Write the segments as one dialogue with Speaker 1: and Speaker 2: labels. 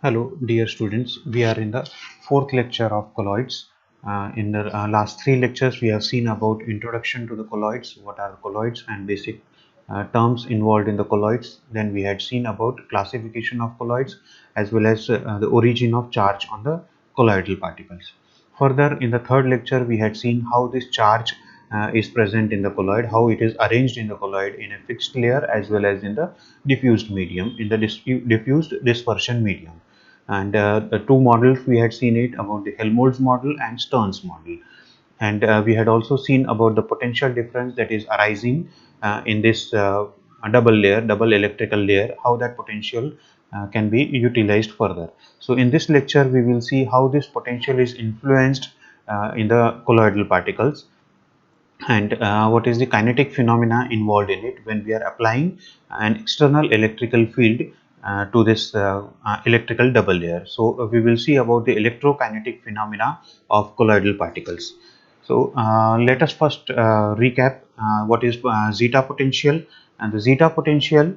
Speaker 1: Hello, dear students. We are in the fourth lecture of colloids. In the last three lectures, we have seen about introduction to the colloids, what are colloids and basic terms involved in the colloids. Then we had seen about classification of colloids as well as the origin of charge on the colloidal particles. Further, in the third lecture, we had seen how this charge is present in the colloid, how it is arranged in the colloid in a fixed layer as well as in the diffused medium, in the diffused dispersion medium. And the two models we had seen it about the Helmholtz model and Stern's model. And we had also seen about the potential difference that is arising in this double electrical layer, how that potential can be utilized further. So in this lecture, we will see how this potential is influenced in the colloidal particles, and what is the kinetic phenomena involved in it when we are applying an external electrical field to this electrical double layer. So we will see about the electrokinetic phenomena of colloidal particles. So let us first recap what is zeta potential. And the zeta potential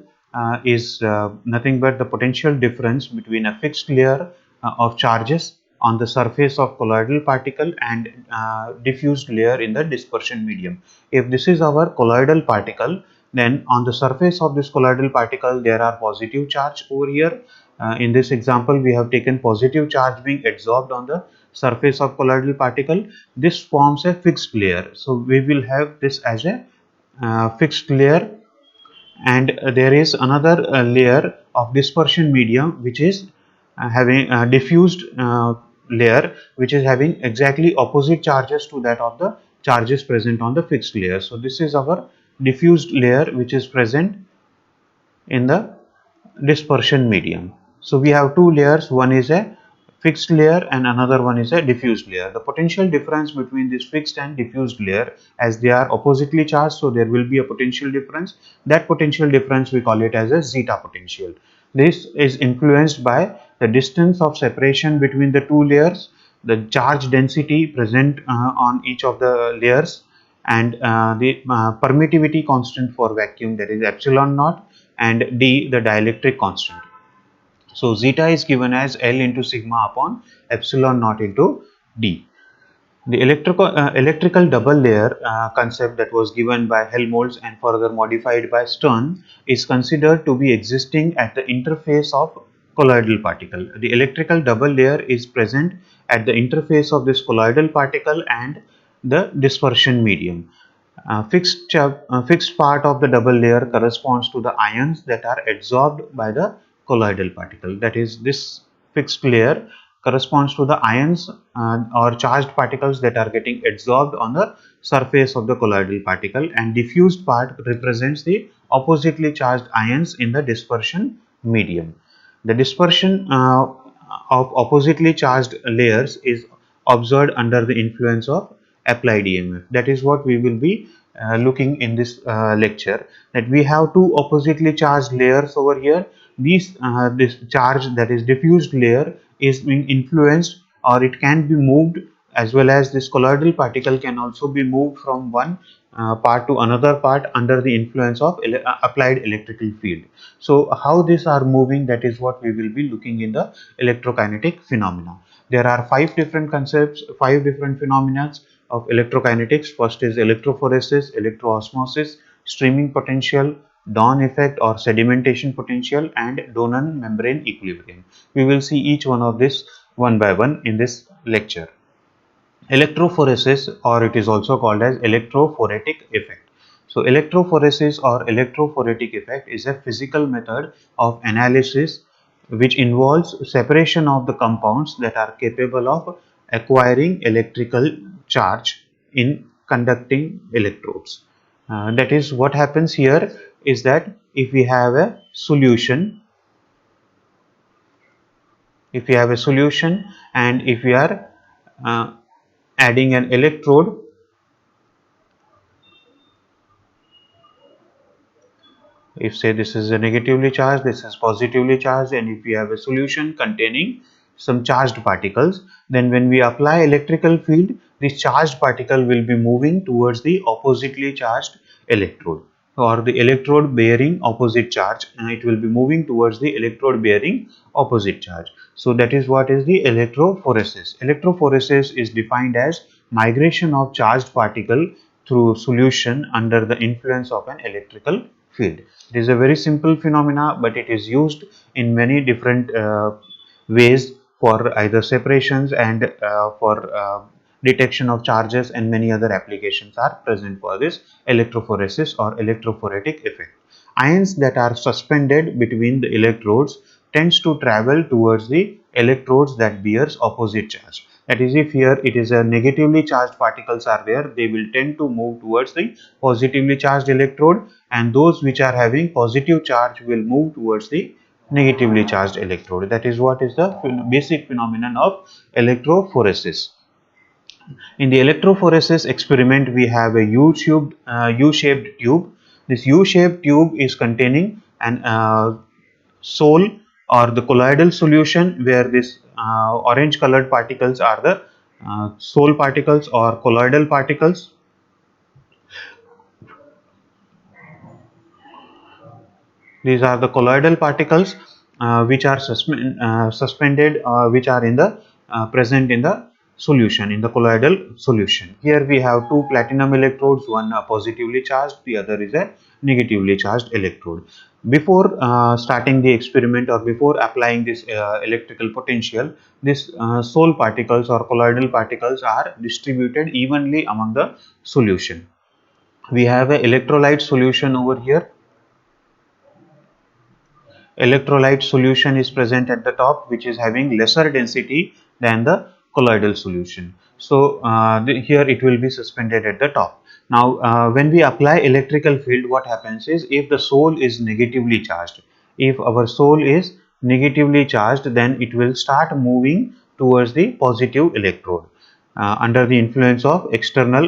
Speaker 1: is nothing but the potential difference between a fixed layer of charges on the surface of colloidal particle and diffused layer in the dispersion medium. If this is our colloidal particle, then on the surface of this colloidal particle there are positive charge over here. In this example, we have taken positive charge being adsorbed on the surface of colloidal particle. This forms a fixed layer. So we will have this as a fixed layer, and there is another layer of dispersion medium which is having a diffused layer which is having exactly opposite charges to that of the charges present on the fixed layer. So this is our diffused layer which is present in the dispersion medium. So we have two layers, one is a fixed layer and another one is a diffused layer. The potential difference between this fixed and diffused layer, as they are oppositely charged, so there will be a potential difference. That potential difference we call it as a zeta potential. This is influenced by the distance of separation between the two layers, the charge density present on each of the layers, and the permittivity constant for vacuum, that is epsilon naught, and D the dielectric constant. So zeta is given as L into sigma upon epsilon naught into D. The electrical double layer concept that was given by Helmholtz and further modified by Stern is considered to be existing at the interface of colloidal particle. The electrical double layer is present at the interface of this colloidal particle and the dispersion medium. Fixed part of the double layer corresponds to the ions that are adsorbed by the colloidal particle. That is, this fixed layer corresponds to the ions or charged particles that are getting adsorbed on the surface of the colloidal particle, and diffused part represents the oppositely charged ions in the dispersion medium. The dispersion of oppositely charged layers is observed under the influence of applied EMF. That is what we will be looking in this lecture, that we have two oppositely charged layers over here. This charge, that is diffused layer, is being influenced, or it can be moved, as well as this colloidal particle can also be moved from one part to another part under the influence of applied electrical field. So how these are moving, that is what we will be looking in the electrokinetic phenomena. There are five different concepts, five different phenomena of electrokinetics. First is electrophoresis, electroosmosis, streaming potential, Dawn effect or sedimentation potential, and Donan membrane equilibrium. We will see each one of this one by one in this lecture. Electrophoresis, or it is also called as electrophoretic effect. So electrophoresis or electrophoretic effect is a physical method of analysis which involves separation of the compounds that are capable of acquiring electrical charge in conducting electrodes. That is, what happens here is that if we have a solution, and if we are uh, adding an electrode, if say this is a negatively charged, this is positively charged, and if we have a solution containing some charged particles, then when we apply electrical field, this charged particle will be moving towards the oppositely charged electrode. or the electrode bearing opposite charge, and it will be moving towards the electrode bearing opposite charge. So that is what is the electrophoresis. Electrophoresis is defined as migration of charged particle through solution under the influence of an electrical field. It is a very simple phenomena, but it is used in many different ways for either separations and for detection of charges, and many other applications are present for this electrophoresis or electrophoretic effect. Ions that are suspended between the electrodes tends to travel towards the electrodes that bears opposite charge. That is, if here it is a negatively charged particles are there, they will tend to move towards the positively charged electrode, and those which are having positive charge will move towards the negatively charged electrode. That is what is the basic phenomenon of electrophoresis. In the electrophoresis experiment, we have a U-shaped tube. This U-shaped tube is containing an sol or the colloidal solution, where this orange colored particles are the sol particles or colloidal particles. These are the colloidal particles which are suspended, which are in the present in the solution, in the colloidal solution. Here we have two platinum electrodes, one positively charged, the other is a negatively charged electrode. Before starting the experiment or before applying this electrical potential, this sol particles or colloidal particles are distributed evenly among the solution. We have an electrolyte solution over here. Electrolyte solution is present at the top, which is having lesser density than the colloidal solution. So here it will be suspended at the top. Now when we apply electrical field, what happens is, if the sol is negatively charged, if our sol is negatively charged, then it will start moving towards the positive electrode. Under the influence of external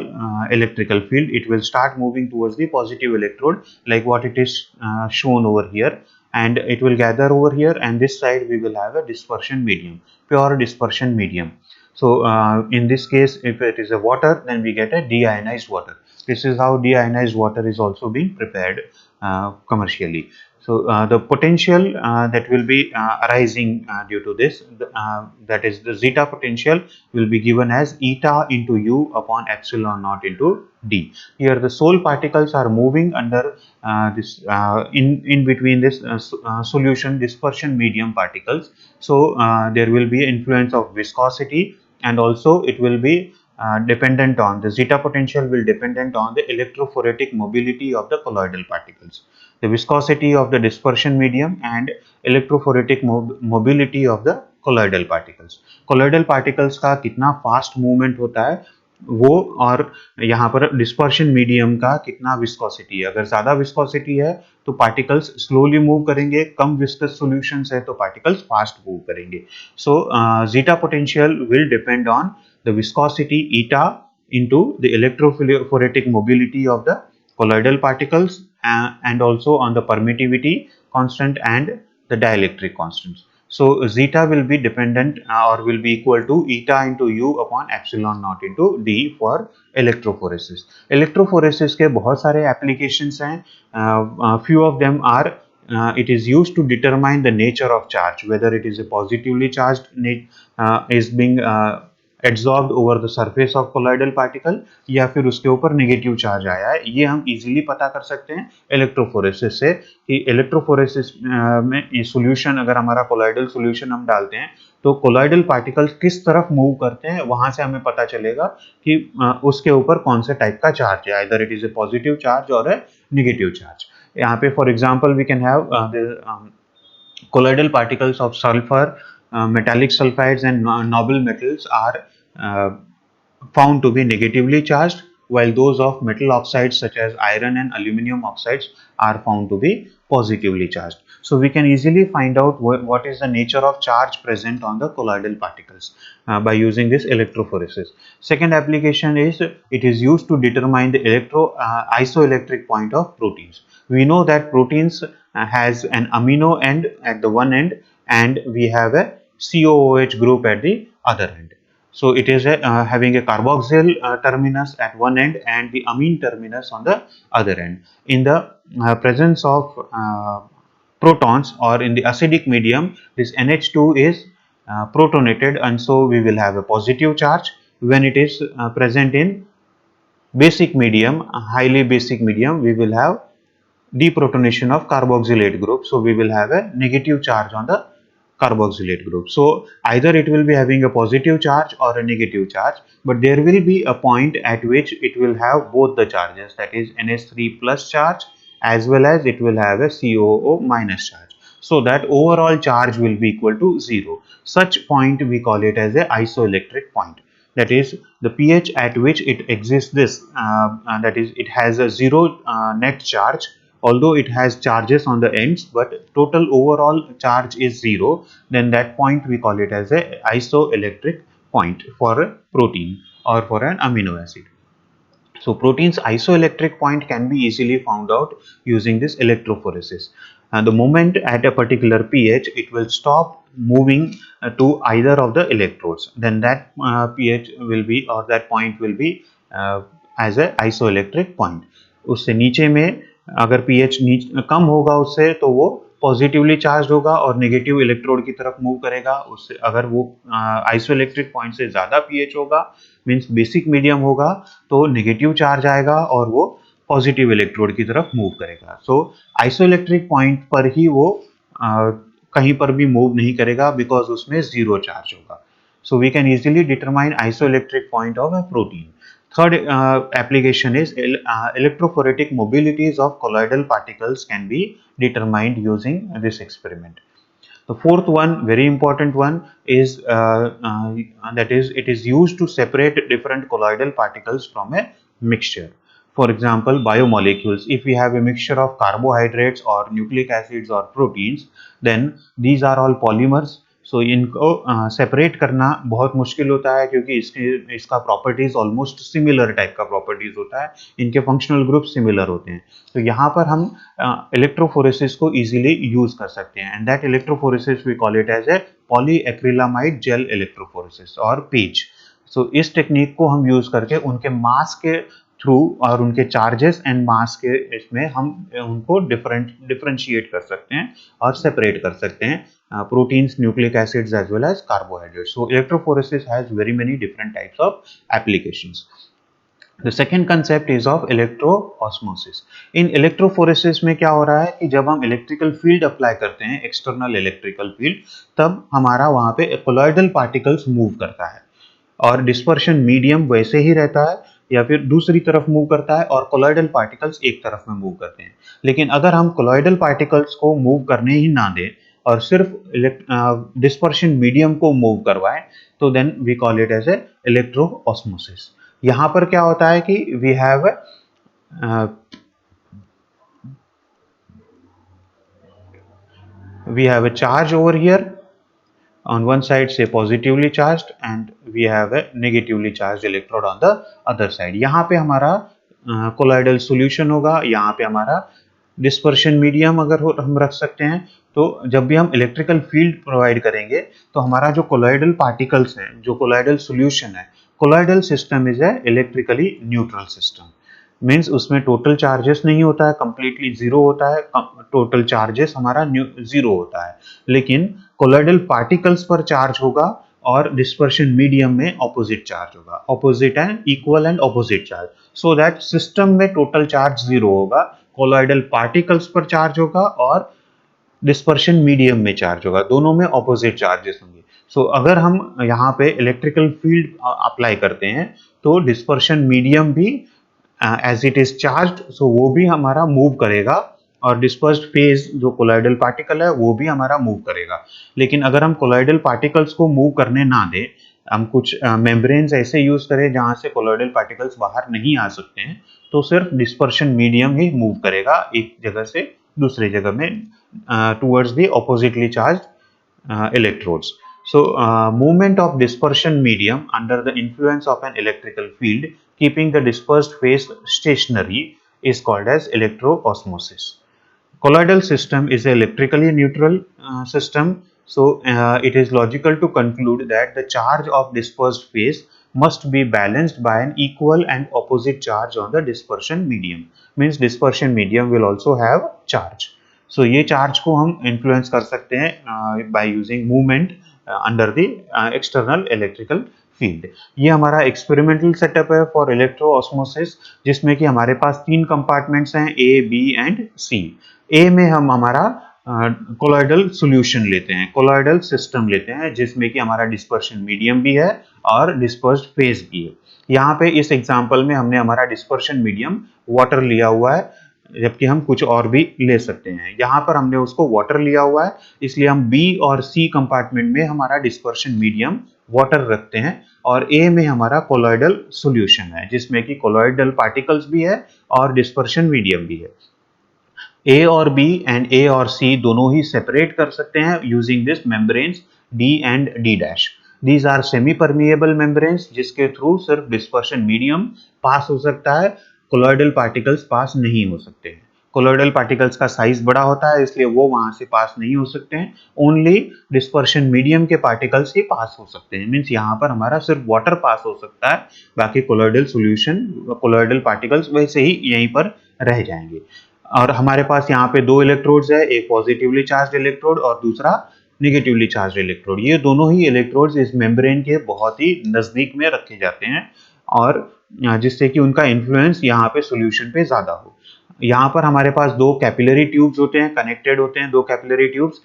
Speaker 1: electrical field, it will start moving towards the positive electrode, like what it is shown over here, and it will gather over here, and this side we will have a dispersion medium, pure dispersion medium. So in this case, if it is a water, then we get a deionized water. This is how deionized water is also being prepared commercially. So the potential that will be arising due to this, that is the zeta potential, will be given as eta into u upon epsilon naught into d. Here the sol particles are moving under this in between this solution dispersion medium particles. So there will be influence of viscosity, and also it will be dependent on the zeta potential, will dependent on the electrophoretic mobility of the colloidal particles, the viscosity of the dispersion medium, and electrophoretic mobility of the colloidal particles. colloidal particles का कितना fast movement होता है वो, और यहाँ पर dispersion medium का कितना विस्कोसिटी है. अगर ज्यादा विस्कोसिटी है तो पार्टिकल्स स्लोली मूव करेंगे, कम विस्कस सॉल्यूशंस है तो पार्टिकल्स फास्ट मूव करेंगे. So zeta potential will depend on the viscosity eta into the electrophoretic mobility of the colloidal particles, and also on the permittivity constant and the dielectric constants. So zeta will be dependent or will be equal to eta into u upon epsilon naught into d for electrophoresis. Electrophoresis के बहुत सारे applications हैं. Few of them are it is used to determine the nature of charge, whether it is a positively charged is being adsorbed over the surface of colloidal particle, या फिर उसके ऊपर negative charge आया है. ये हम easily पता कर सकते हैं इलेक्ट्रोफोरेसिस से, कि इलेक्ट्रोफोरेसिस में सॉल्यूशन, अगर हमारा कोलॉइडल सॉल्यूशन हम डालते हैं तो कोलॉइडल पार्टिकल्स किस तरफ मूव करते हैं, वहां से हमें पता चलेगा कि उसके ऊपर कौन से टाइप का चार्ज है, either it is a positive charge और ए नेगेटिव चार्ज. यहाँ पे for example we can have colloidal particles of sulfur, metallic sulfides and noble metals are found to be negatively charged, while those of metal oxides such as iron and aluminum oxides are found to be positively charged. So we can easily find out what is the nature of charge present on the colloidal particles by using this electrophoresis. Second application is it is used to determine the isoelectric point of proteins. We know that proteins has an amino end at the one end, and we have a COOH group at the other end. So it is having a carboxyl terminus at one end and the amine terminus on the other end. In the presence of protons or in the acidic medium, this NH2 is protonated, and so we will have a positive charge. When it is present in basic medium, highly basic medium, we will have deprotonation of carboxylate group, so we will have a negative charge on the carboxylate group. So either it will be having a positive charge or a negative charge, but there will be a point at which it will have both the charges, that is NH3 plus charge as well as it will have a COO minus charge, so that overall charge will be equal to 0. Such point we call it as a isoelectric point. That is the pH at which it exists, this that is it has a 0 net charge, although it has charges on the ends, but total overall charge is 0. Then that point we call it as a isoelectric point for a protein or for an amino acid. So protein's isoelectric point can be easily found out using this electrophoresis. And the moment at a particular pH, it will stop moving to either of the electrodes. Then that pH will be, or that point will be as a isoelectric point. उससे नीचे में अगर pH कम होगा उससे, तो वो positively charge होगा और नेगेटिव इलेक्ट्रोड की तरफ मूव करेगा। उससे अगर वो आइसोइलेक्ट्रिक पॉइंट से ज़्यादा pH होगा, मीन्स बेसिक मीडियम होगा, तो नेगेटिव चार्ज आएगा और वो पॉजिटिव इलेक्ट्रोड की तरफ मूव करेगा। सो आइसोइलेक्ट्रिक पॉइंट पर ही वो कहीं पर भी मूव नहीं करेगा, बिकॉज उसमें जीरो चार्ज होगा। So we can easily determine isoelectric point of a protein. Third application is electrophoretic mobilities of colloidal particles can be determined using this experiment. The fourth one, very important one, is that is it is used to separate different colloidal particles from a mixture. For example, biomolecules. If we have a mixture of carbohydrates or nucleic acids or proteins, then these are all polymers. So इनको separate करना बहुत मुश्किल होता है, क्योंकि इसका properties almost similar type का properties होता है, इनके फंक्शनल ग्रुप सिमिलर होते हैं। तो यहाँ पर हम इलेक्ट्रोफोरेसिस को इजीली यूज कर सकते हैं, and that electrophoresis we call it as a polyacrylamide gel electrophoresis और पेज। सो इस टेक्निक को हम यूज करके उनके मास के थ्रू और उनके चार्जेस एंड मास के इसमें हम उनको डिफरेंशिएट कर सकते हैं और सेपरेट कर सकते हैं proteins, nucleic acids as well as carbohydrates. So electrophoresis has very many different types of applications. The second concept is of electroosmosis. In electrophoresis में क्या हो रहा है कि जब हम इलेक्ट्रिकल फील्ड अप्लाई करते हैं, एक्सटर्नल इलेक्ट्रिकल फील्ड, तब हमारा वहां पे कोलॉइडल पार्टिकल्स मूव करता है और डिस्पर्शन मीडियम वैसे ही रहता है या फिर दूसरी तरफ मूव करता है और कोलॉइडल पार्टिकल्स एक तरफ में मूव करते हैं। लेकिन अगर हम कोलॉइडल पार्टिकल्स को मूव करने ही ना दें और सिर्फ डिस्पर्शन मीडियम को मूव करवाएं, तो then we call it as a electroosmosis. यहां पर क्या होता है कि we have a charge over here on one side, say positively charged, and we have a negatively charged electrode on the other side. यहाँ पे हमारा कोलॉइडल सॉल्यूशन होगा, यहाँ पे हमारा डिस्पर्शन मीडियम अगर हम रख सकते हैं। तो जब भी हम इलेक्ट्रिकल फील्ड प्रोवाइड करेंगे, तो हमारा जो कोलॉइडल पार्टिकल्स है, जो कोलॉइडल सॉल्यूशन है, colloidal system is a electrically neutral system. Means उसमें टोटल चार्जेस नहीं होता है, कंप्लीटली जीरो होता है, टोटल चार्जेस हमारा जीरो होता है, लेकिन कोलॉइडल पार्टिकल्स पर चार्ज होगा और डिस्पर्शन मीडियम में ऑपोजिट चार्ज होगा, opposite and equal and opposite charge, so that system में टोटल चार्ज जीरो होगा, कोलॉइडल पार्टिकल्स पर चार्ज होगा और डिस्पर्शन मीडियम में चार्ज होगा, दोनों में ऑपोजिट चार्जेस होंगे। सो अगर हम यहाँ पे इलेक्ट्रिकल फील्ड अप्लाई करते हैं, तो डिस्पर्शन मीडियम भी एज इट इज चार्ज्ड, सो वो भी हमारा मूव करेगा और डिस्पर्स्ड फेज जो कोलॉइडल पार्टिकल है वो भी हमारा मूव करेगा। लेकिन अगर हम कोलॉइडल पार्टिकल्स को मूव करने ना दें, हम कुछ मेम्ब्रेन्स ऐसे यूज करें जहां से कोलॉइडल पार्टिकल्स बाहर नहीं आ सकते हैं, तो सिर्फ डिस्पर्शन मीडियम ही मूव करेगा एक जगह से दूसरे जगह में towards the oppositely charged electrodes. So movement of dispersion medium under the influence of an electrical field keeping the dispersed phase stationary is called as electroosmosis. Colloidal system is an electrically neutral system, So it is logical to conclude that the charge of dispersed phase must be balanced by an equal and opposite charge on the dispersion medium. Means dispersion medium will also have charge. So ये charge को हम influence कर सकते हैं by using movement under the external electrical field. ये हमारा experimental setup है for electro osmosis, जिसमें कि हमारे पास 3 कंपार्टमेंट्स हैं, ए, बी एंड सी. ए में हम हमारा कोलॉइडल सॉल्यूशन लेते हैं, कोलॉइडल सिस्टम लेते हैं, जिसमें कि हमारा डिस्पर्शन मीडियम भी है और डिस्पर्स्ड फेज भी है. यहाँ पे इस एग्जांपल में हमने हमारा डिस्पर्शन मीडियम वाटर लिया हुआ है, जबकि हम कुछ और भी ले सकते हैं. यहाँ पर हमने उसको वाटर लिया हुआ है, इसलिए हम बी और सी कंपार्टमेंट में हमारा डिस्पर्शन मीडियम वाटर रखते हैं और ए में हमारा कोलॉइडल सॉल्यूशन है, जिसमें कि कोलॉइडल पार्टिकल्स भी है और डिस्पर्शन मीडियम भी है. ए और बी एंड ए और सी दोनों ही सेपरेट कर सकते हैं using this membranes D and D dash. These are semi permeable membranes, जिसके थ्रू सिर्फ डिस्पर्शन मीडियम पास हो सकता है, कोलॉइडल पार्टिकल्स पास नहीं हो सकते हैं. कोलॉइडल पार्टिकल्स का साइज बड़ा होता है, इसलिए वो वहां से पास नहीं हो सकते हैं. ओनली डिस्पर्शन मीडियम के पार्टिकल्स ही पास हो सकते हैं. मीन्स यहाँ पर हमारा सिर्फ वाटर पास हो सकता है, बाकी कोलॉइडल सॉल्यूशन, कोलॉइडल पार्टिकल्स वैसे ही यहीं पर रह जाएंगे. और हमारे पास यहाँ पे 2 इलेक्ट्रोड्स है, एक पॉजिटिवली चार्ज इलेक्ट्रोड और दूसरा निगेटिवली चार्ज इलेक्ट्रोड. ये दोनों ही इलेक्ट्रोड्स इस मेम्ब्रेन के बहुत ही नजदीक में रखे जाते हैं और जिससे कि उनका इन्फ्लुएंस यहाँ पे सॉल्यूशन पे ज्यादा हो. यहाँ पर हमारे पास 2 कैपिलरी ट्यूब्स होते हैं, कनेक्टेड होते हैं 2 कैपिलरी ट्यूब्स,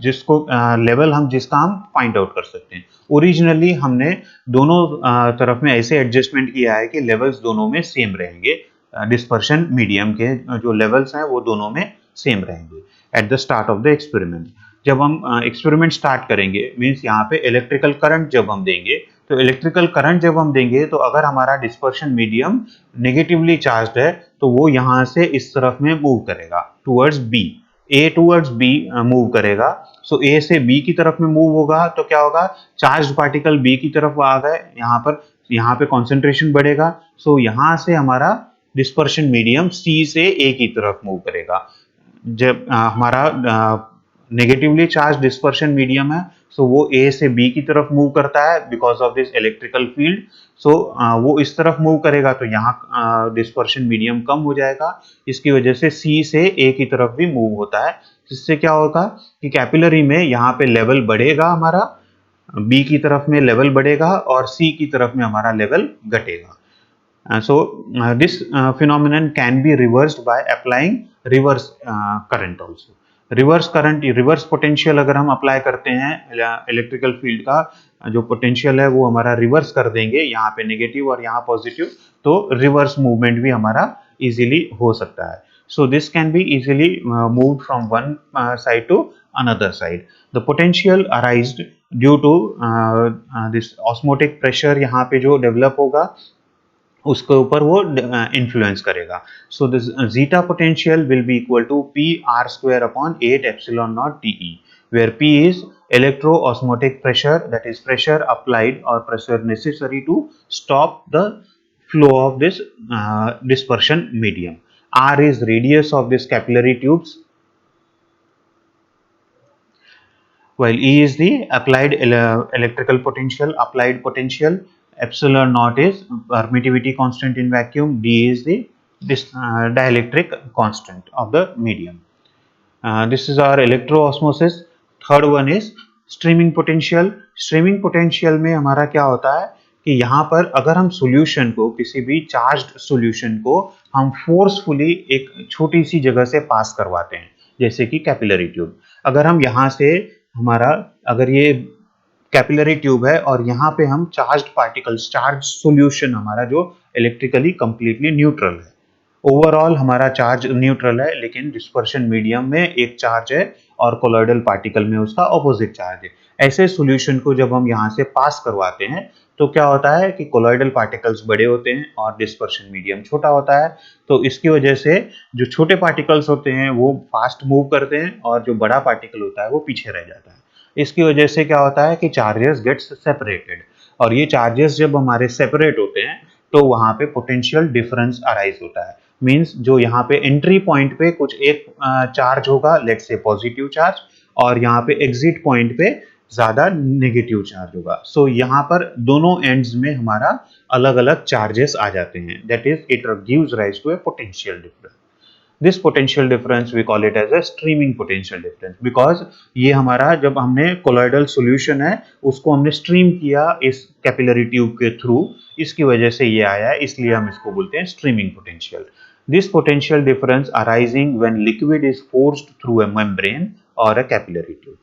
Speaker 1: जिसको लेवल हम जिसका हम फाइंड आउट कर सकते हैं. ओरिजिनली हमने दोनों तरफ में ऐसे एडजस्टमेंट किया है कि लेवल्स दोनों में सेम रहेंगे. डिस्पर्शन मीडियम के जो लेवल्स हैं वो दोनों में सेम रहेंगे at the start of the experiment. जब हम एक्सपेरिमेंट स्टार्ट करेंगे, मीन्स यहाँ पे इलेक्ट्रिकल करंट जब हम देंगे, तो इलेक्ट्रिकल करंट जब हम देंगे तो अगर हमारा डिस्पर्शन मीडियम नेगेटिवली चार्ज्ड है तो वो यहाँ से इस तरफ में मूव करेगा टूवर्ड्स बी. ए टूवर्ड्स बी मूव करेगा. सो ए से बी की तरफ में मूव होगा तो क्या होगा, चार्ज पार्टिकल बी की तरफ आ गए, यहाँ पे कॉन्सेंट्रेशन बढ़ेगा. सो यहाँ से हमारा डिस्पर्शन मीडियम सी से ए की तरफ मूव करेगा. जब हमारा नेगेटिवली चार्ज डिस्पर्शन मीडियम है, सो वो ए से बी की तरफ मूव करता है because of this electrical field. So वो इस तरफ मूव करेगा तो यहाँ डिस्पर्शन मीडियम कम हो जाएगा. इसकी वजह से सी से ए की तरफ भी मूव होता है, जिससे क्या होगा कि कैपिलरी में यहाँ पे लेवल बढ़ेगा, हमारा बी की तरफ में लेवल बढ़ेगा और सी की तरफ में हमारा लेवल घटेगा. So this phenomenon can be reversed by applying reverse current also. Reverse current, reverse potential अगर हम अप्लाई करते हैं इलेक्ट्रिकल फील्ड का जो पोटेंशियल है वो हमारा रिवर्स कर देंगे, यहाँ पे नेगेटिव और यहाँ पॉजिटिव, तो रिवर्स मूवमेंट भी हमारा इजीली हो सकता है. So this can be easily moved from one side to another side. The potential arised due to this osmotic pressure यहाँ पे जो डेवलप होगा उसके ऊपर वो इन्फ्लुएंस करेगा. So this zeta potential will be equal to P R square upon 8 epsilon naught टीई, where P is electro osmotic pressure, that is pressure applied और pressure necessary to stop the flow of this dispersion medium. R is radius of this capillary tubes, while E is the applied electrical potential, applied potential. Epsilon naught is permittivity constant in vacuum. D is the dielectric constant of the medium. This is our electro osmosis. Third one is streaming potential. Streaming potential में हमारा क्या होता है कि यहाँ पर अगर हम सॉल्यूशन को, किसी भी चार्ज्ड सॉल्यूशन को हम फोर्सफुली एक छोटी सी जगह से पास करवाते हैं, जैसे कि कैपिलरी ट्यूब. अगर हम यहाँ से हमारा, अगर ये कैपिलरी ट्यूब है और यहाँ पे हम चार्ज्ड पार्टिकल्स, चार्ज सॉल्यूशन हमारा जो इलेक्ट्रिकली कंप्लीटली न्यूट्रल है, ओवरऑल हमारा चार्ज न्यूट्रल है, लेकिन डिस्पर्शन मीडियम में एक चार्ज है और कोलॉइडल पार्टिकल में उसका ऑपोजिट चार्ज है. ऐसे सॉल्यूशन को जब हम यहाँ से पास करवाते हैं तो क्या होता है कि कोलॉइडल पार्टिकल्स बड़े होते हैं और डिस्पर्शन मीडियम छोटा होता है. तो इसकी वजह से जो छोटे पार्टिकल्स होते हैं वो फास्ट मूव करते हैं और जो बड़ा पार्टिकल होता है वो पीछे रह जाता है. इसकी वजह से क्या होता है कि चार्जेस गेट्स सेपरेटेड, और ये चार्जेस जब हमारे सेपरेट होते हैं तो वहां पे पोटेंशियल डिफरेंस अराइज होता है. मींस जो यहाँ पे एंट्री पॉइंट पे कुछ एक चार्ज होगा, लेट्स से पॉजिटिव चार्ज, और यहाँ पे एग्जिट पॉइंट पे ज्यादा नेगेटिव चार्ज होगा। सो यहाँ पर दोनों एंड्स में हमारा अलग अलग चार्जेस आ जाते हैं, that is it gives rise to a potential difference. This potential difference we call it as a streaming potential difference, because ये हमारा जब हमने कोलॉइडल सॉल्यूशन है उसको हमने स्ट्रीम किया इस कैपिलरी ट्यूब के थ्रू, इसकी वजह से ये आया है, इसलिए हम इसको बोलते हैं streaming potential. This potential difference arising when liquid is forced through a membrane और a capillary tube.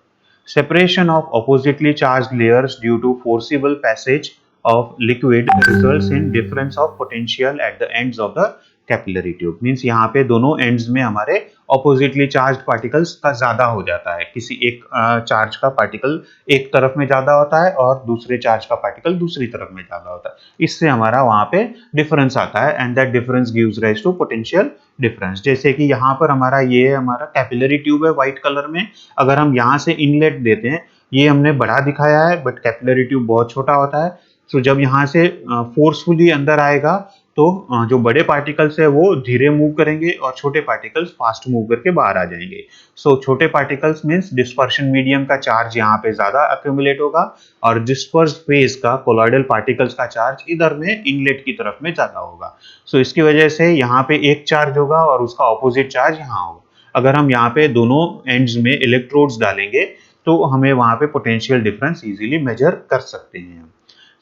Speaker 1: Separation of oppositely charged layers due to forcible passage of liquid results in difference of potential at the ends of the capillary tube. Means यहाँ पे दोनों ends में हमारे oppositely charge particles का ज्यादा हो जाता है, किसी एक चार्ज का पार्टिकल एक तरफ में ज्यादा होता है और दूसरे चार्ज का पार्टिकल दूसरी तरफ में ज्यादा होता है, इससे हमारा वहां पे डिफरेंस आता है and that difference gives rise to potential difference. जैसे कि यहाँ पर हमारा ये हमारा कैपिलरी ट्यूब है व्हाइट कलर में, अगर हम यहाँ से इनलेट देते हैं, ये हमने बड़ा दिखाया है बट कैपिलरी ट्यूब बहुत छोटा होता है। तो जब यहाँ से फोर्सफुली अंदर आएगा तो जो बड़े पार्टिकल्स है वो धीरे मूव करेंगे और छोटे पार्टिकल्स फास्ट मूव करके बाहर आ जाएंगे। सो छोटे पार्टिकल्स मींस डिस्पर्शन मीडियम का चार्ज यहाँ पे ज्यादा अक्यूमुलेट होगा और डिस्पर्स्ड फेज का कोलॉइडल पार्टिकल्स का चार्ज इधर में इनलेट की तरफ में ज्यादा होगा। सो इसकी वजह से यहाँ पे एक चार्ज होगा और उसका ऑपोजिट चार्ज यहाँ होगा। अगर हम यहाँ पे दोनों एंड्स में इलेक्ट्रोड्स डालेंगे तो हमें वहां पे पोटेंशियल डिफरेंस इजीली मेजर कर सकते हैं।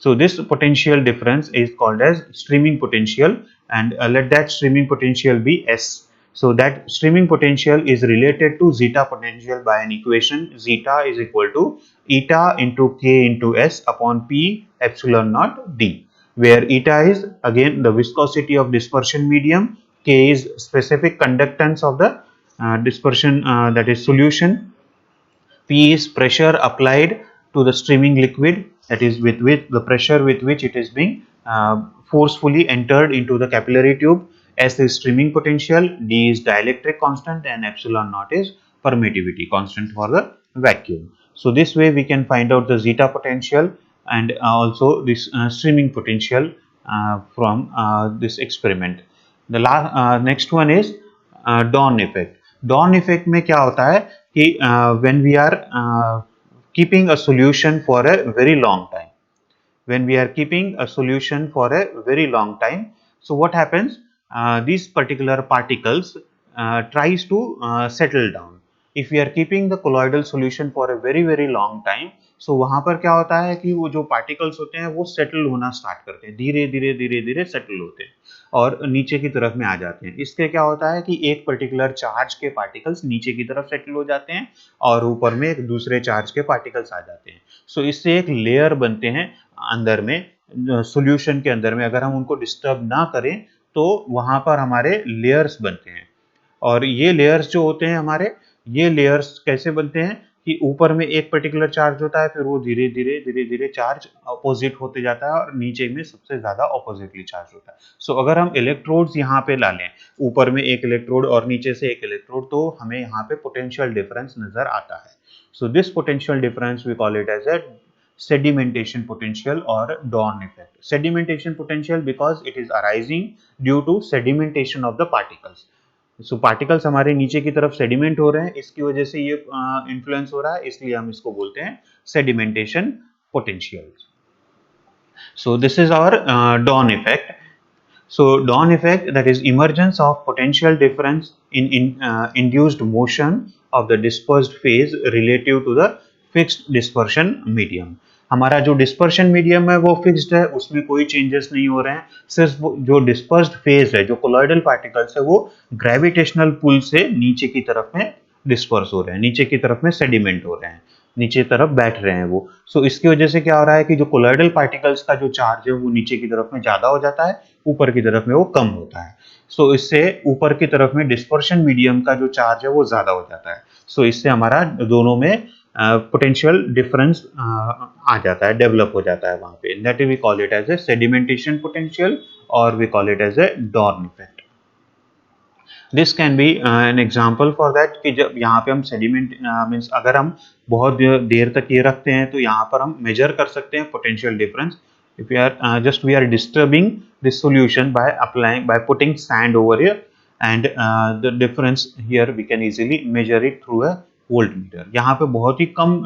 Speaker 1: So this potential difference is called as streaming potential, and let that streaming potential be S. So that streaming potential is related to zeta potential by an equation. Zeta is equal to eta into K into S upon P epsilon naught D, where eta is again the viscosity of dispersion medium, K is specific conductance of the dispersion that is solution, P is pressure applied to the streaming liquid, that is with the pressure with which it is being forcefully entered into the capillary tube. S is streaming potential, D is dielectric constant, and epsilon naught is permittivity constant for the vacuum. So this way we can find out the zeta potential and also this streaming potential from this experiment. The next one is Dawn effect. Dawn effect में क्या होता है कि when we are keeping a solution for a very long time, when we are keeping a solution for a very long time, so what happens, these particular particles tries to settle down. If we are keeping the colloidal solution for a very long time, so वहां पर क्या होता है कि वो जो particles होते हैं वो सेटल होना स्टार्ट करते हैं, धीरे धीरे सेटल होते हैं और नीचे की तरफ में आ जाते हैं। इसके क्या होता है कि एक पर्टिकुलर चार्ज के पार्टिकल्स नीचे की तरफ सेटल हो जाते हैं और ऊपर में एक दूसरे चार्ज के पार्टिकल्स आ जाते हैं। सो इससे एक लेयर बनते हैं अंदर में, सॉल्यूशन के अंदर में। अगर हम उनको डिस्टर्ब ना करें तो वहां पर हमारे लेयर्स बनते हैं और ये लेयर्स जो होते हैं हमारे, ये लेयर्स कैसे बनते हैं कि ऊपर में एक पर्टिकुलर चार्ज होता है, फिर वो धीरे धीरे चार्ज अपोजिट होते जाता है और नीचे में सबसे ज्यादा अपोजिटली चार्ज होता है। सो अगर हम इलेक्ट्रोड्स यहाँ पे ला लें, ऊपर में एक इलेक्ट्रोड और नीचे से एक इलेक्ट्रोड, तो हमें यहाँ पे पोटेंशियल डिफरेंस नजर आता है। So this potential difference we call it as a sedimentation potential or Dawn effect. Sedimentation potential because it is arising due to sedimentation of the particles. So particles हमारे नीचे की तरफ सेडिमेंट हो रहे हैं, इसकी वजह से ये इन्फ्लुएंस हो रहा है, इसलिए हम इसको बोलते हैं sedimentation potential. So this is our Dawn effect. So Dawn effect, that is emergence of potential difference in induced motion of the dispersed phase relative to the fixed dispersion medium. हमारा जो डिस्पर्शन मीडियम है वो fixed है, उसमें कोई changes नहीं हो रहे हैं, सिर्फ जो डिस्पर्स्ड फेज है, जो कोलॉइडल पार्टिकल्स है, वो ग्रेविटेशनल पुल से नीचे की तरफ में डिस्पर्स हो रहे हैं, नीचे की तरफ में सेडिमेंट हो रहे हैं, नीचे तरफ बैठ रहे हैं वो। सो इसकी वजह से क्या हो रहा है कि जो कोलॉइडल पार्टिकल्स का जो चार्ज है वो नीचे की तरफ में ज्यादा हो जाता है, ऊपर की तरफ में वो कम होता है। सो इससे ऊपर की तरफ में डिस्पर्शन मीडियम का जो चार्ज है वो ज्यादा हो जाता है। सो इससे हमारा दोनों में पोटेंशियल डिफरेंस आ जाता है, डेवलप हो जाता है वहां पे। That we call it as a sedimentation potential और we call it as a Dorn effect. This can be an example for that कि जब यहाँ पे हम सेडिमेंट मीन्स अगर हम बहुत देर तक ये रखते हैं तो यहाँ पर हम मेजर कर सकते हैं potential difference. If we are just we are disturbing this solution by applying by putting sand over here and the difference here we can easily measure it through a voltmeter. यहाँ पे बहुत ही कम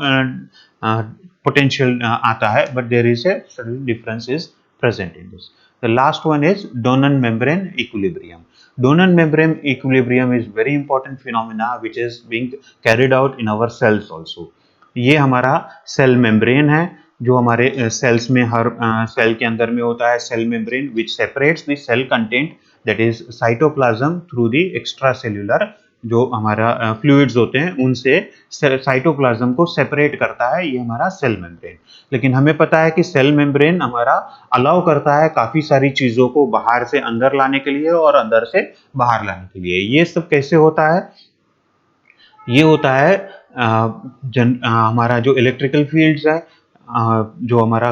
Speaker 1: potential आता है, but there is a certain difference is present in this. The last one is Donan membrane equilibrium. Donan membrane equilibrium is very important phenomena which is being carried out in our cells also. ये हमारा cell membrane है जो हमारे sales में हर cell के अंदर में होता है, cell membrane which separates the cell content that is cytoplasm through the extra cellular जो हमारा फ्लूइड्स होते हैं उनसे साइटोप्लाज्म को सेपरेट करता है, ये हमारा सेल मेम्ब्रेन. लेकिन हमें पता है कि सेल मेम्ब्रेन हमारा अलाउ करता है काफी सारी चीजों को बाहर से अंदर लाने के लिए और अंदर से बाहर लाने के लिए. ये सब कैसे होता है? ये होता है हमारा जो इलेक्ट्रिकल फील्ड्स है, जो हमारा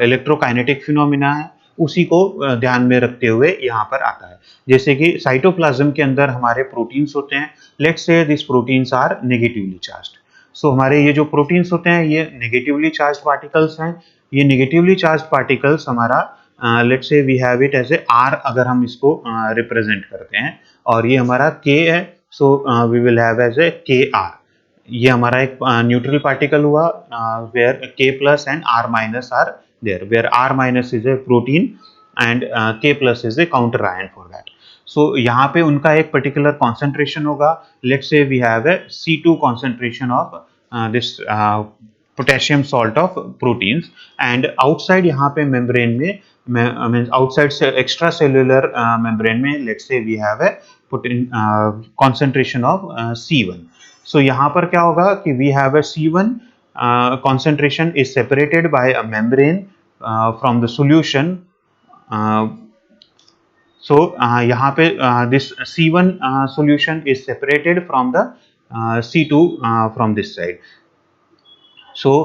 Speaker 1: इलेक्ट्रोकाइनेटिक फिनोमिना है, उसी को ध्यान में रखते हुए यहाँ पर आता है. जैसे कि साइटोप्लाज्म के अंदर हमारे प्रोटीन्स होते हैं. Let's say this proteins are negatively charged. So हमारे ये जो प्रोटीन्स होते हैं ये नेगेटिवली चार्ज्ड पार्टिकल्स हैं. ये नेगेटिवली चार्ज्ड पार्टिकल्स हमारा let's say we have it as a R, अगर हम इसको रिप्रेजेंट करते हैं, और ये हमारा के है. So we will have as a K R. ये हमारा एक न्यूट्रल पार्टिकल हुआ where K plus and R minus are there, where R minus is a protein and K plus is a counter ion for that. So यहाँ पे उनका एक particular concentration होगा. Let's say we have a C2 concentration of this potassium salt of proteins, and outside यहाँ पे membrane में means outside से extra cellular membrane में let's say we have a concentration of C1. So यहाँ पर क्या होगा कि we have a C1 concentration is separated by a membrane from the solution. So यहाँ पे this C1 solution is separated from the C2 from this side. So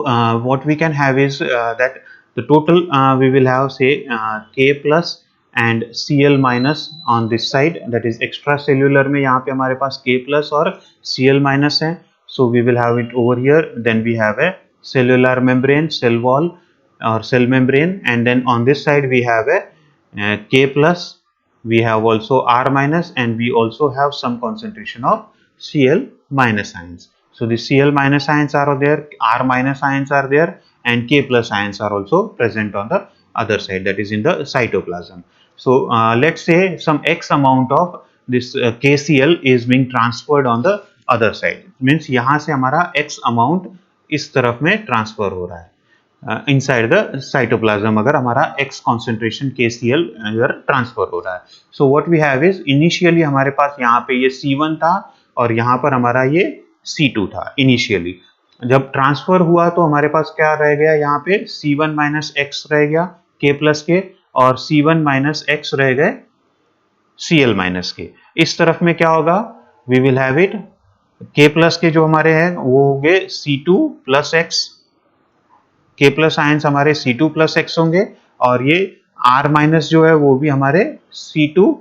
Speaker 1: what we can have is that the total we will have say K plus and Cl minus on this side, that is extracellular में यहाँ पे हमारे पास K plus और Cl minus है. So we will have it over here. Then we have a cellular membrane, cell wall or cell membrane, and then on this side we have a K plus, we have also R minus, and we also have some concentration of Cl minus ions. So the Cl minus ions are there, R minus ions are there, and K plus ions are also present on the other side, that is in the cytoplasm. So let's say some X amount of this KCl is being transferred on the other side. Means यहाँ से हमारा X amount इस तरफ में transfer हो रहा है inside the cytoplasm, अगर हमारा X concentration KCl अगर transfer हो रहा है. So what we have is initially हमारे पास यहाँ पे ये C1 था और यहाँ पर हमारा ये C2 था initially. जब ट्रांसफर हुआ तो हमारे पास क्या रह गया, यहाँ पे C1 माइनस एक्स रह गया K प्लस के, और C1 माइनस एक्स रह गए Cl माइनस के. इस तरफ में क्या होगा, we will have it K plus के जो हमारे हैं वो हो गए C2 plus X, K plus ions हमारे C2 प्लस एक्स होंगे, और ये R माइनस जो है वो भी हमारे C2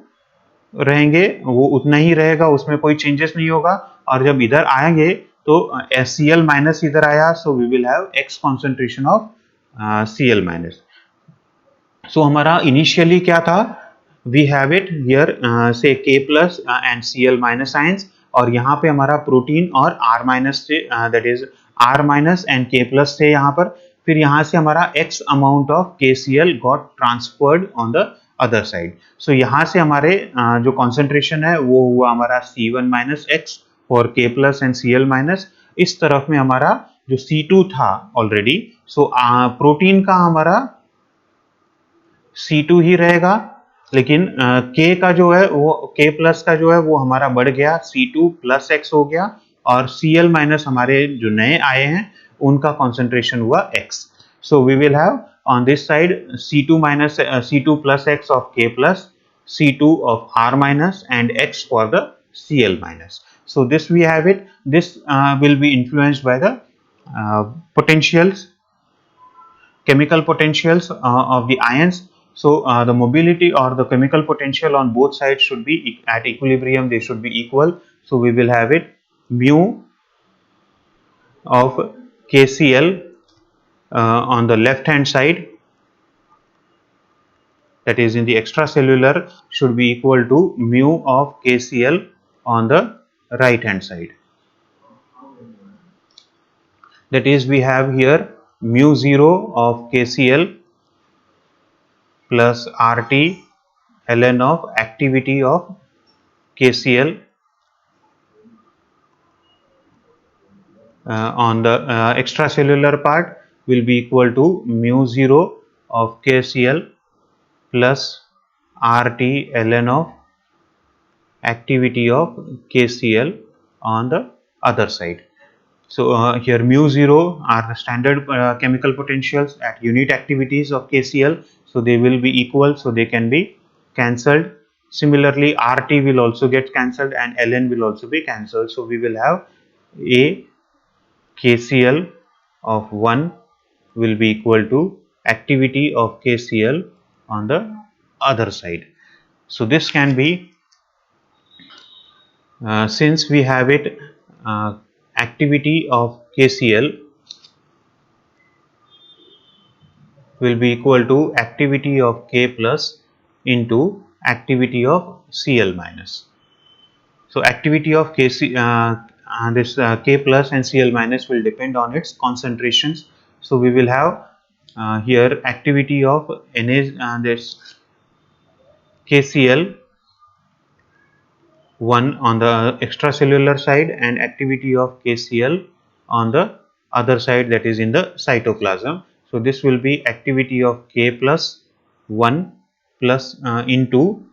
Speaker 1: रहेंगे, वो उतना ही रहेगा, उसमें कोई चेंजेस नहीं होगा. और जब इधर आएंगे तो Cl माइनस इधर आया, so we will have X concentration of Cl minus. So हमारा इनिशियली क्या था, we have it here say K plus and Cl minus ions, और यहाँ पे हमारा प्रोटीन और R minus say that is R minus and K plus थे यहाँ पर. फिर यहाँ से हमारा X amount of KCl got transferred on the other side. So यहाँ से हमारे जो कॉन्सेंट्रेशन है वो हुआ हमारा C1 minus x for K plus and Cl minus. इस तरफ में हमारा जो C2 था ऑलरेडी, सो प्रोटीन का हमारा C2 ही रहेगा, लेकिन K का जो है वो K प्लस का जो है वो हमारा बढ़ गया, C2 प्लस एक्स हो गया, और Cl माइनस हमारे जो नए आए हैं उनका कॉन्सेंट्रेशन हुआ X. So we will have on this side C2 minus C2 plus X of K plus, C2 of R minus, and X for the Cl minus. So this we have it. This will be influenced by the potentials, chemical potentials of the ions. So the mobility or the chemical potential on both sides should be at equilibrium, they should be equal. So we will have it mu of KCl on the left hand side, that is in the extracellular, should be equal to mu of KCl on the right hand side. That is, we have here mu 0 of KCl plus RT ln of activity of KCl on the extracellular part will be equal to mu 0 of KCl plus RT ln of activity of KCl on the other side. So here mu 0 are the standard chemical potentials at unit activities of KCl. So they will be equal, so they can be cancelled. Similarly, RT will also get cancelled and ln will also be cancelled. So we will have a KCl of 1 will be equal to activity of KCl on the other side. So this can be, since we have it, activity of KCl will be equal to activity of K plus into activity of Cl minus. So activity of this K plus and Cl minus will depend on its concentrations. So we will have here activity of this KCl 1 on the extracellular side and activity of KCl on the other side, that is in the cytoplasm. So this will be activity of K plus 1 plus into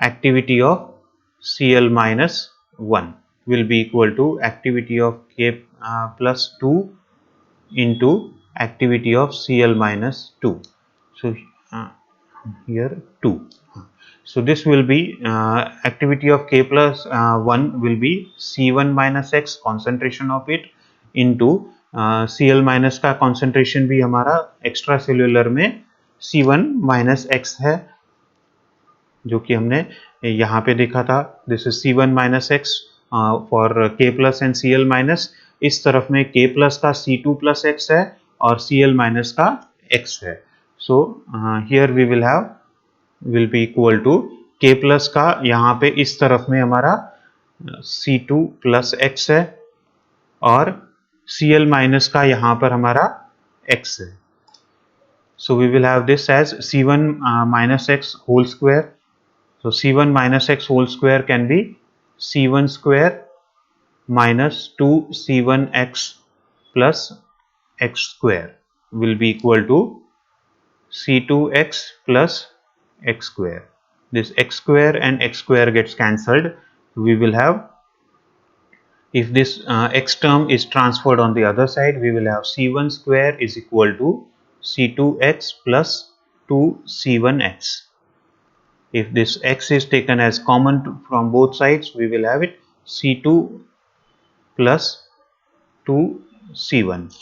Speaker 1: activity of Cl minus 1 will be equal to activity of K plus 2 into activity of Cl minus 2. So here 2. So this will be activity of K plus 1 will be C1 minus X concentration of it into Cl minus का concentration भी हमारा extra cellular में C1 minus X है, जो कि हमने यहाँ पे देखा था. This is C1 minus X for K plus and Cl minus. इस तरफ में K plus का C2 plus X है और Cl minus का X है. So here we will be equal to K plus का यहाँ पे इस तरफ में हमारा C2 plus X है और Cl minus का यहाँ पर हमारा X है. So we will have this as C1 minus X whole square. So C1 minus X whole square can be C1 square minus 2C1X plus X square will be equal to C2X plus X square. This X square and X square gets cancelled. We will have, if this X term is transferred on the other side, we will have C1 square is equal to C2X plus 2C1X. If this X is taken as common from both sides, we will have it C2 plus 2C1.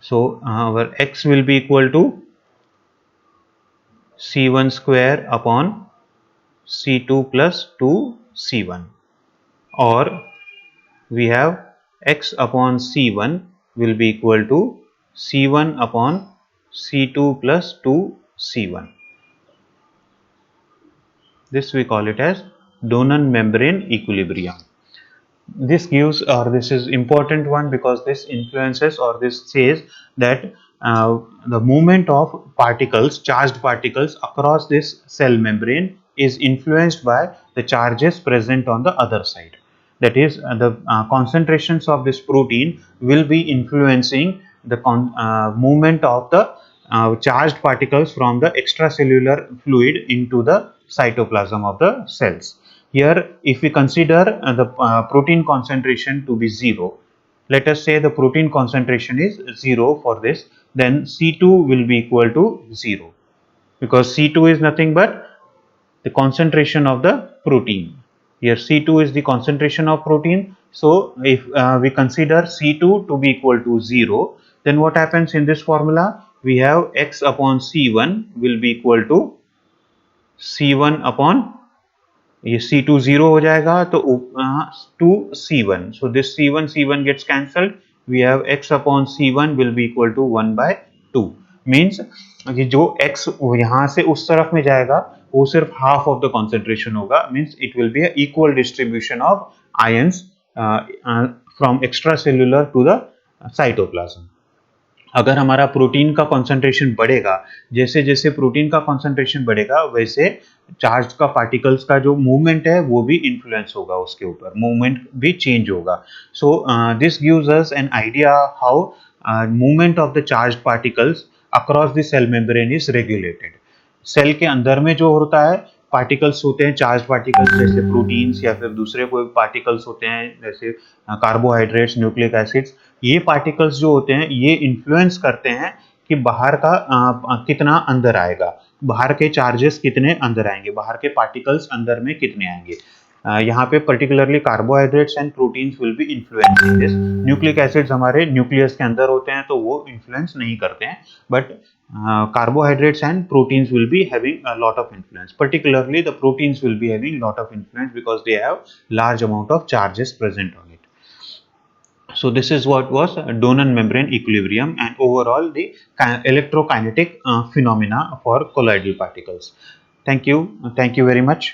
Speaker 1: So our X will be equal to C1 square upon C2 plus 2C1, or we have X upon C1 will be equal to C1 upon C2 plus 2C1. This we call it as Donan membrane equilibrium. This gives, or this is important one, because this influences, or this says that the movement of particles, charged particles across this cell membrane is influenced by the charges present on the other side. That is, the concentrations of this protein will be influencing the movement of the charged particles from the extracellular fluid into the cytoplasm of the cells. Here, if we consider the protein concentration to be 0, let us say the protein concentration is 0 for this, then C2 will be equal to 0, because C2 is nothing but the concentration of the protein. Here C2 is the concentration of protein. So if we consider C2 to be equal to 0, then what happens in this formula? We have X upon C1 will be equal to C1 upon, ये C2 0 हो जाएगा तो 2C1. So this C1 gets cancelled. We have X upon C1 will be equal to 1 by 2. Means कि जो X यहाँ से उस तरफ में जाएगा वो सिर्फ half of the concentration होगा. Means it will be a equal distribution of ions from extracellular to the cytoplasm. अगर हमारा प्रोटीन का कॉन्सेंट्रेशन बढ़ेगा, जैसे जैसे प्रोटीन का कॉन्सेंट्रेशन बढ़ेगा वैसे चार्ज का पार्टिकल्स का जो मूवमेंट है वो भी इन्फ्लुएंस होगा, उसके ऊपर मूवमेंट भी चेंज होगा. So this gives us an idea how movement of the charge particles across the cell membrane is regulated. Cell के अंदर में जो होता है पार्टिकल्स होते हैं, चार्ज पार्टिकल्स जैसे प्रोटीन्स या फिर दूसरे कोई पार्टिकल्स होते हैं जैसे कार्बोहाइड्रेट्स, न्यूक्लिक एसिड्स. ये पार्टिकल्स जो होते हैं ये इन्फ्लुएंस करते हैं कि बाहर का कितना अंदर आएगा, बाहर के चार्जेस कितने अंदर आएंगे, बाहर के पार्टिकल्स अंदर में कितने आएंगे. यहाँ पे particularly carbohydrates and proteins will be influencing this. Nucleic acids हमारे न्यूक्लियस के अंदर होते हैं तो वो इन्फ्लुएंस नहीं करते हैं, but carbohydrates and proteins will be having a lot of influence. Particularly the proteins will be having lot of influence because they have large amount of charges present on it. So this is what was Donan membrane equilibrium and overall the electrokinetic phenomena for colloidal particles. Thank you very much.